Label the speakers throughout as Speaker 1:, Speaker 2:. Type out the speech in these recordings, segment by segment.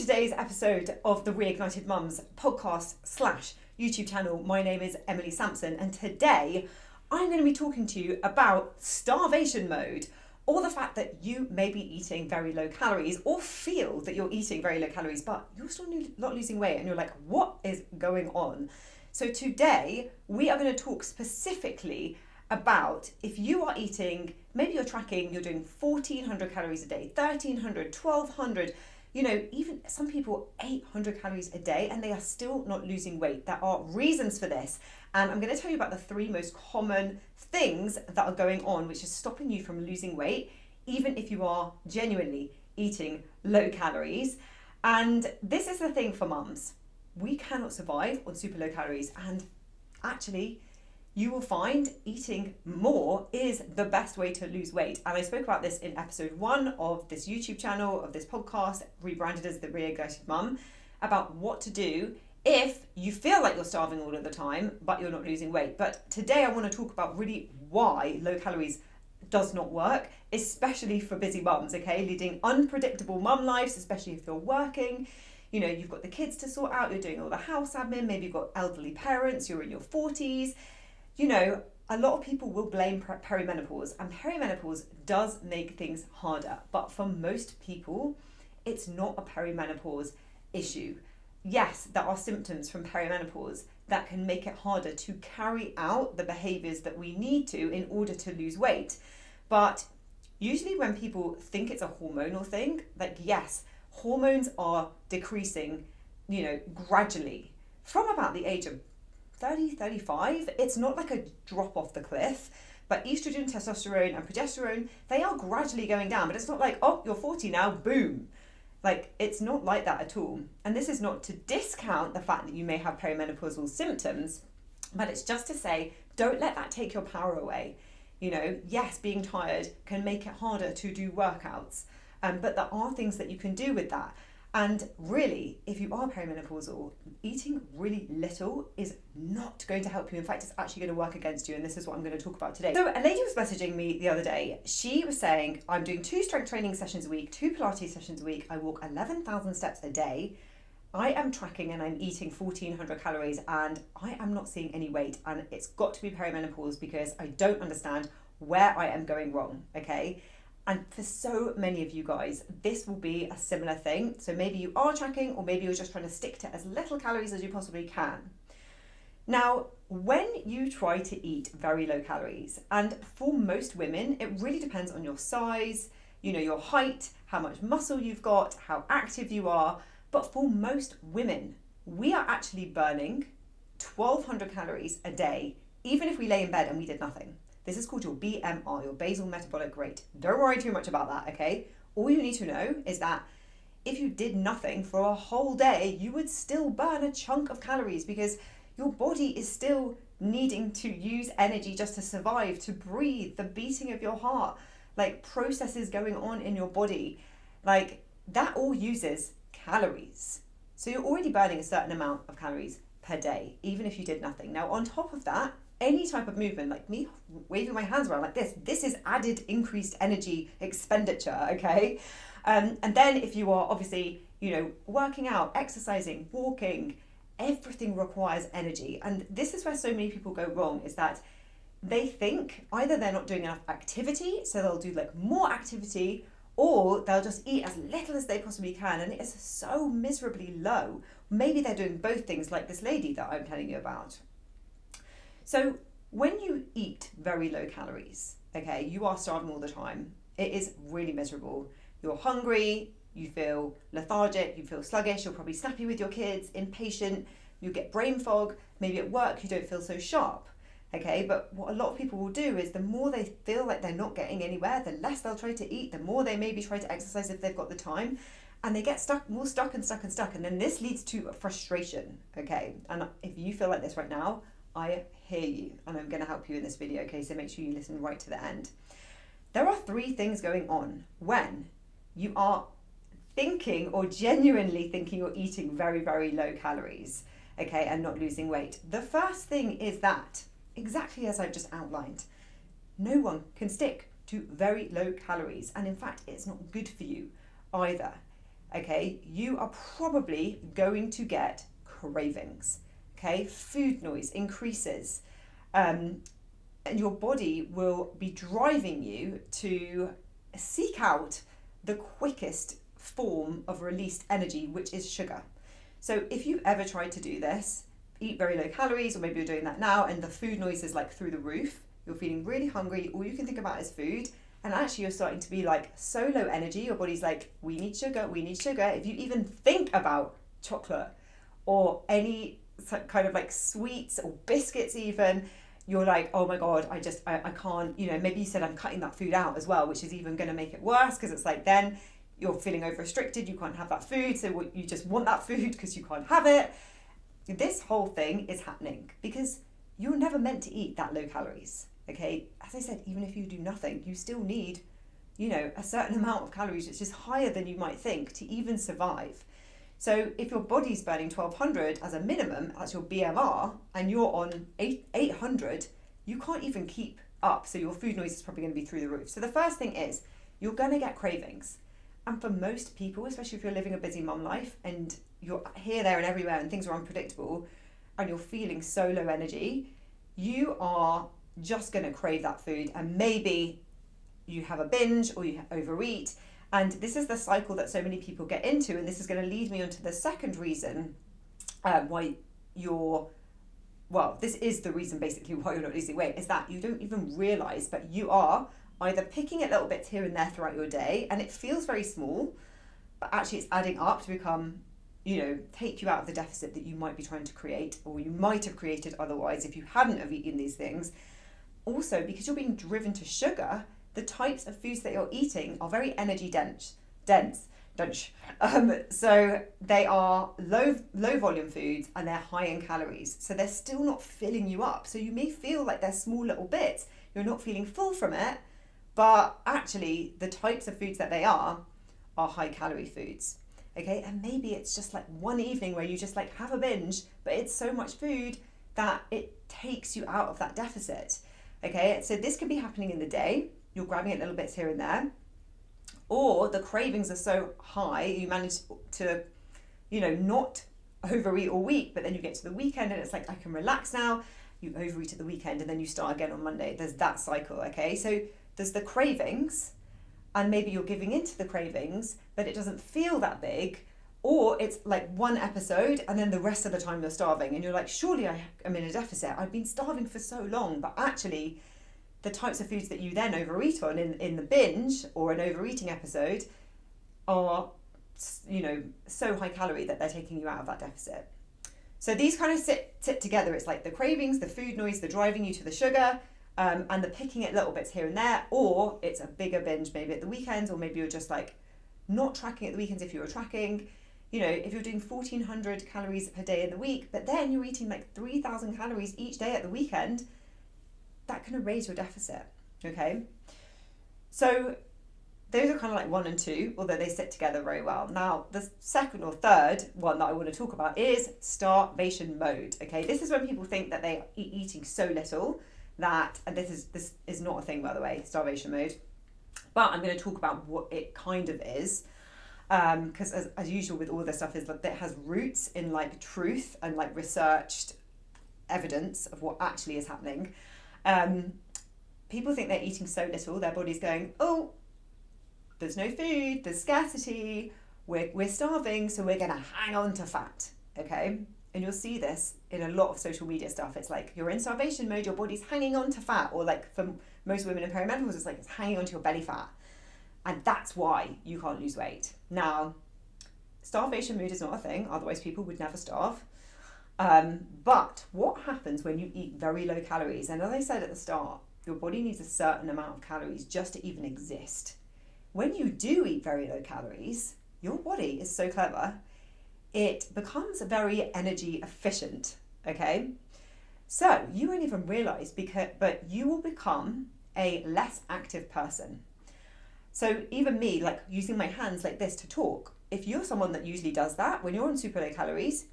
Speaker 1: today's episode of the Reignited Mums podcast / YouTube channel. My name is Emily Sampson, and today I'm going to be talking to you about starvation mode, or the fact that you may be eating very low calories or feel that you're eating very low calories, but you're still not losing weight and you're like, what is going on? So today we are going to talk specifically about if you are eating, maybe you're tracking, you're doing 1400 calories a day, 1300, 1200, even some people 800 calories a day, and they are still not losing weight. There are reasons for this. And I'm going to tell you about the 3 most common things that are going on, which is stopping you from losing weight, even if you are genuinely eating low calories. And this is the thing for mums. We cannot survive on super low calories. And actually, you will find eating more is the best way to lose weight. And I spoke about this in episode 1 of this YouTube channel, of this podcast, rebranded as the Reignited Mum, about what to do if you feel like you're starving all of the time, but you're not losing weight. But today I want to talk about really why low calories does not work, especially for busy mums, okay? Leading unpredictable mum lives, especially if you're working. You've got the kids to sort out, you're doing all the house admin, maybe you've got elderly parents, you're in your 40s. A lot of people will blame perimenopause, and perimenopause does make things harder. But for most people, it's not a perimenopause issue. Yes, there are symptoms from perimenopause that can make it harder to carry out the behaviors that we need to in order to lose weight. But usually when people think it's a hormonal thing, yes, hormones are decreasing, gradually from about the age of 30, 35, it's not like a drop off the cliff, but estrogen, testosterone and progesterone, they are gradually going down, but it's not like, oh, you're 40 now, boom. It's not like that at all. And this is not to discount the fact that you may have perimenopausal symptoms, but it's just to say, don't let that take your power away. Yes, being tired can make it harder to do workouts, but there are things that you can do with that. And really, if you are perimenopausal, eating really little is not going to help you. In fact, it's actually going to work against you. And this is what I'm going to talk about today. So a lady was messaging me the other day. She was saying, I'm doing 2 strength training sessions a week, 2 Pilates sessions a week. I walk 11,000 steps a day. I am tracking and I'm eating 1400 calories and I am not seeing any weight. And it's got to be perimenopause because I don't understand where I am going wrong, okay? And for so many of you guys, this will be a similar thing. So maybe you are tracking, or maybe you're just trying to stick to as little calories as you possibly can. Now, when you try to eat very low calories, and for most women, it really depends on your size, your height, how much muscle you've got, how active you are. But for most women, we are actually burning 1200 calories a day, even if we lay in bed and we did nothing. This is called your BMR, your basal metabolic rate. Don't worry too much about that, okay? All you need to know is that if you did nothing for a whole day, you would still burn a chunk of calories because your body is still needing to use energy just to survive, to breathe, the beating of your heart, processes going on in your body. That all uses calories. So you're already burning a certain amount of calories per day, even if you did nothing. Now, on top of that, any type of movement, like me waving my hands around like this is added increased energy expenditure, okay? And then if you are obviously, working out, exercising, walking, everything requires energy. And this is where so many people go wrong, is that they think either they're not doing enough activity, so they'll do more activity, or they'll just eat as little as they possibly can, and it is so miserably low. Maybe they're doing both things, like this lady that I'm telling you about. So when you eat very low calories, okay, you are starving all the time. It is really miserable. You're hungry, you feel lethargic, you feel sluggish, you're probably snappy with your kids, impatient, you get brain fog, maybe at work you don't feel so sharp, okay? But what a lot of people will do is the more they feel like they're not getting anywhere, the less they'll try to eat, the more they maybe try to exercise if they've got the time, and they get stuck, and then this leads to frustration, okay? And if you feel like this right now, I hear you, and I'm going to help you in this video, okay? So make sure you listen right to the end. There are 3 things going on when you are thinking or genuinely thinking you're eating very, very low calories, okay, and not losing weight. The first thing is that, exactly as I've just outlined, no one can stick to very low calories, and in fact, it's not good for you either. okay, you are probably going to get cravings. Okay, food noise increases. And your body will be driving you to seek out the quickest form of released energy, which is sugar. So if you've ever tried to do this, eat very low calories, or maybe you're doing that now, and the food noise is like through the roof, you're feeling really hungry, all you can think about is food, and actually you're starting to be like so low energy, your body's like, we need sugar, we need sugar. If you even think about chocolate or any kind of like sweets or biscuits even, you're like, oh my God, I can't, maybe you said I'm cutting that food out as well, which is even going to make it worse, because it's like then you're feeling over restricted, you can't have that food, so you just want that food because you can't have it. This whole thing is happening because you're never meant to eat that low calories, okay? As I said, even if you do nothing, you still need, a certain amount of calories, which is higher than you might think, to even survive. So if your body's burning 1200 as a minimum, that's your BMR, and you're on 800, you can't even keep up. So your food noise is probably going to be through the roof. So the first thing is you're going to get cravings. And for most people, especially if you're living a busy mum life and you're here, there and everywhere and things are unpredictable and you're feeling so low energy, you are just going to crave that food, and maybe you have a binge or you overeat. And this is the cycle that so many people get into, and this is going to lead me on to the second reason why this is the reason basically why you're not losing weight, is that you don't even realise, but you are either picking at little bits here and there throughout your day, and it feels very small, but actually it's adding up to become, take you out of the deficit that you might be trying to create, or you might have created otherwise if you hadn't have eaten these things. Also, because you're being driven to sugar, the types of foods that you're eating are very energy dense. So they are low volume foods, and they're high in calories. So they're still not filling you up. So you may feel like they're small little bits. You're not feeling full from it, but actually the types of foods that they are high calorie foods. Okay, and maybe it's just like one evening where you just like have a binge, but it's so much food that it takes you out of that deficit. Okay, so this could be happening in the day. You're grabbing it little bits here and there, or the cravings are so high you manage to, not overeat all week, but then you get to the weekend and it's like, I can relax now. You overeat at the weekend and then you start again on Monday. There's that cycle, okay? So there's the cravings, and maybe you're giving into the cravings, but it doesn't feel that big, or it's like one episode and then the rest of the time you're starving and you're like, surely I am in a deficit. I've been starving for so long, but actually the types of foods that you then overeat on in the binge or an overeating episode are, so high calorie that they're taking you out of that deficit. So these kind of sit together. It's like the cravings, the food noise, the driving you to the sugar, and the picking at little bits here and there, or it's a bigger binge maybe at the weekends, or maybe you're just like not tracking at the weekends if you were tracking. If you're doing 1400 calories per day in the week, but then you're eating like 3000 calories each day at the weekend, that can erase your deficit, okay? So those are kind of like 1 and 2, although they sit together very well. Now, the second or third one that I want to talk about is starvation mode, okay? This is when people think that they are eating so little that, and this is not a thing, by the way, starvation mode, but I'm going to talk about what it kind of is, because as usual with all this stuff is that it has roots in like truth and like researched evidence of what actually is happening. People think they're eating so little, their body's going, oh, there's no food, there's scarcity, we're starving, so we're going to hang on to fat, okay? And you'll see this in a lot of social media stuff. It's like you're in starvation mode, your body's hanging on to fat, or like for most women in perimenopause, it's like it's hanging onto your belly fat. And that's why you can't lose weight. Now, starvation mood is not a thing, otherwise people would never starve. But what happens when you eat very low calories? And as I said at the start, your body needs a certain amount of calories just to even exist. When you do eat very low calories, your body is so clever, it becomes very energy efficient, okay? So you won't even realize, but you will become a less active person. So even me, like using my hands like this to talk, if you're someone that usually does that, when you're on super low calories,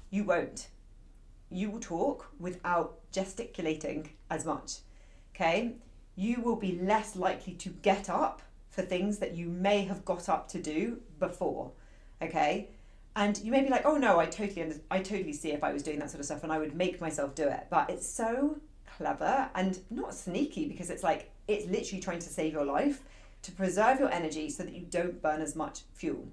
Speaker 1: you won't. You will talk without gesticulating as much, okay? You will be less likely to get up for things that you may have got up to do before. okay? And you may be like, oh no, I totally see if I was doing that sort of stuff and I would make myself do it. But it's so clever and not sneaky, because it's like, it's literally trying to save your life, to preserve your energy so that you don't burn as much fuel.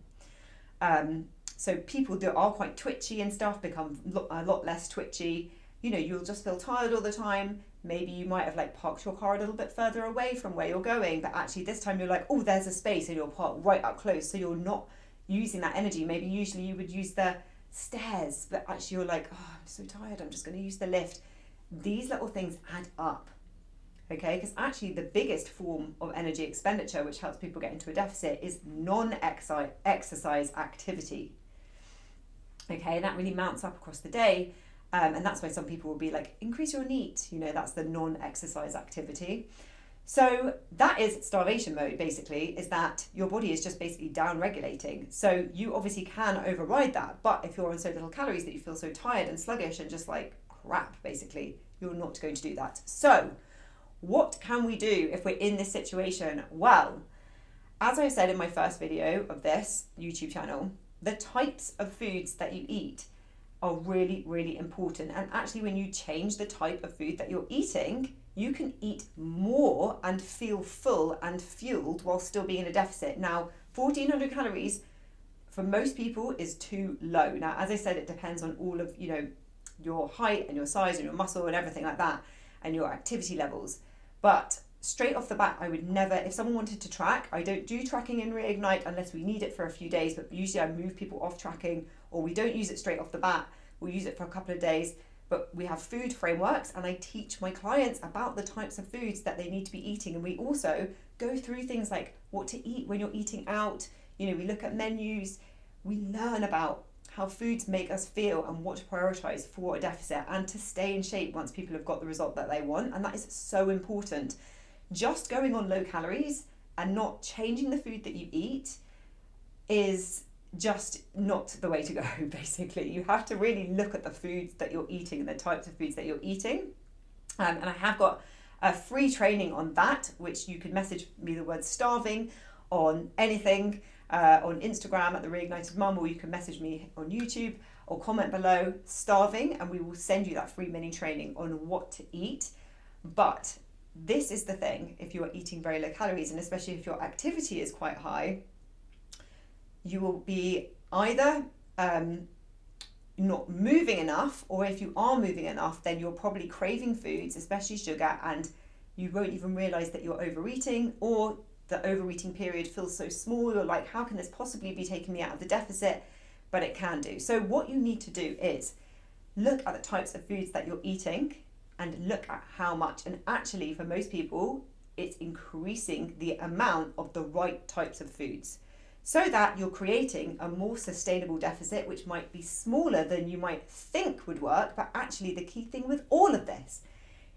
Speaker 1: So people that are quite twitchy and stuff become a lot less twitchy. You know, you'll just feel tired all the time. Maybe you might have like parked your car a little bit further away from where you're going, but actually this time you're like, oh, there's a space, and you'll park right up close, so you're not using that energy. Maybe usually you would use the stairs, but actually you're like, oh, I'm so tired, I'm just going to use the lift. These little things add up, okay? Because actually the biggest form of energy expenditure, which helps people get into a deficit, is non-exercise activity. Okay, and that really mounts up across the day. And that's why some people will be like, increase your NEAT, you know, that's the non-exercise activity. So that is starvation mode, basically, is that your body is just basically down regulating. So you obviously can override that, but if you're on so little calories that you feel so tired and sluggish and just like crap, basically, you're not going to do that. So what can we do if we're in this situation? Well, as I said in my first video of this YouTube channel, the types of foods that you eat are really, really important. And actually, when you change the type of food that you're eating, you can eat more and feel full and fueled while still being in a deficit. Now, 1,400 calories for most people is too low. Now, as I said, it depends on all of, you know, your height and your size and your muscle and everything like that, and your activity levels. But straight off the bat, I would never, if someone wanted to track, I don't do tracking in Reignite unless we need it for a few days, but usually I move people off tracking, or we don't use it straight off the bat. We'll use it for a couple of days, but we have food frameworks, and I teach my clients about the types of foods that they need to be eating. And we also go through things like what to eat when you're eating out. You know, we look at menus, we learn about how foods make us feel and what to prioritize for a deficit and to stay in shape once people have got the result that they want. And that is so important. Just going on low calories and not changing the food that you eat is just not the way to go, basically. You have to really look at the foods that you're eating and the types of foods that you're eating. And I have got a free training on that, which you can message me the word starving on anything, on Instagram at The Reignited Mum, or you can message me on YouTube or comment below starving, and we will send you that free mini training on what to eat. But this is the thing, if you are eating very low calories, and especially if your activity is quite high, you will be either not moving enough, or if you are moving enough, then you're probably craving foods, especially sugar, and you won't even realize that you're overeating, or the overeating period feels so small, you're like, how can this possibly be taking me out of the deficit? But it can do. So what you need to do is look at the types of foods that you're eating and look at how much. And actually, for most people, it's increasing the amount of the right types of foods, so that you're creating a more sustainable deficit, which might be smaller than you might think would work. But actually, the key thing with all of this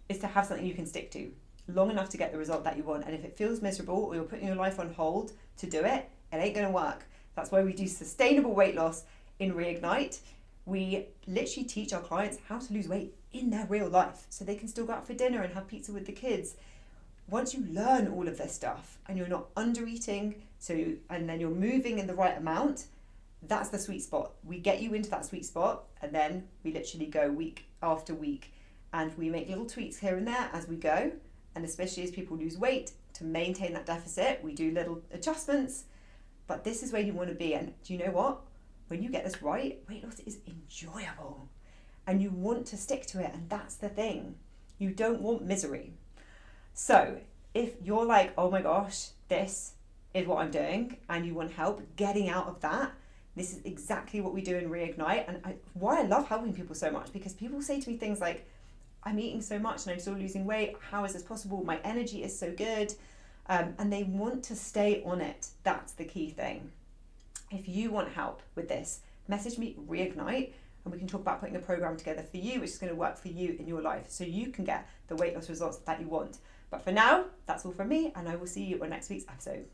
Speaker 1: is to have something you can stick to long enough to get the result that you want. And if it feels miserable, or you're putting your life on hold to do it, it ain't going to work. That's why we do sustainable weight loss in Reignite. We literally teach our clients how to lose weight in their real life, so they can still go out for dinner and have pizza with the kids. Once you learn all of this stuff and you're not under eating, and then you're moving in the right amount, that's the sweet spot. We get you into that sweet spot, and then we literally go week after week, and we make little tweaks here and there as we go. And especially as people lose weight, to maintain that deficit, we do little adjustments. But this is where you want to be. And do you know what? When you get this right, weight loss is enjoyable, and you want to stick to it. And that's the thing. You don't want misery. So if you're like, oh my gosh, this is what I'm doing, and you want help getting out of that, this is exactly what we do in Reignite. And why I love helping people so much, because people say to me things like, I'm eating so much and I'm still losing weight. How is this possible? My energy is so good. And they want to stay on it. That's the key thing. If you want help with this, message me Reignite, and we can talk about putting a program together for you, which is going to work for you in your life, so you can get the weight loss results that you want. But for now, that's all from me, and I will see you on next week's episode.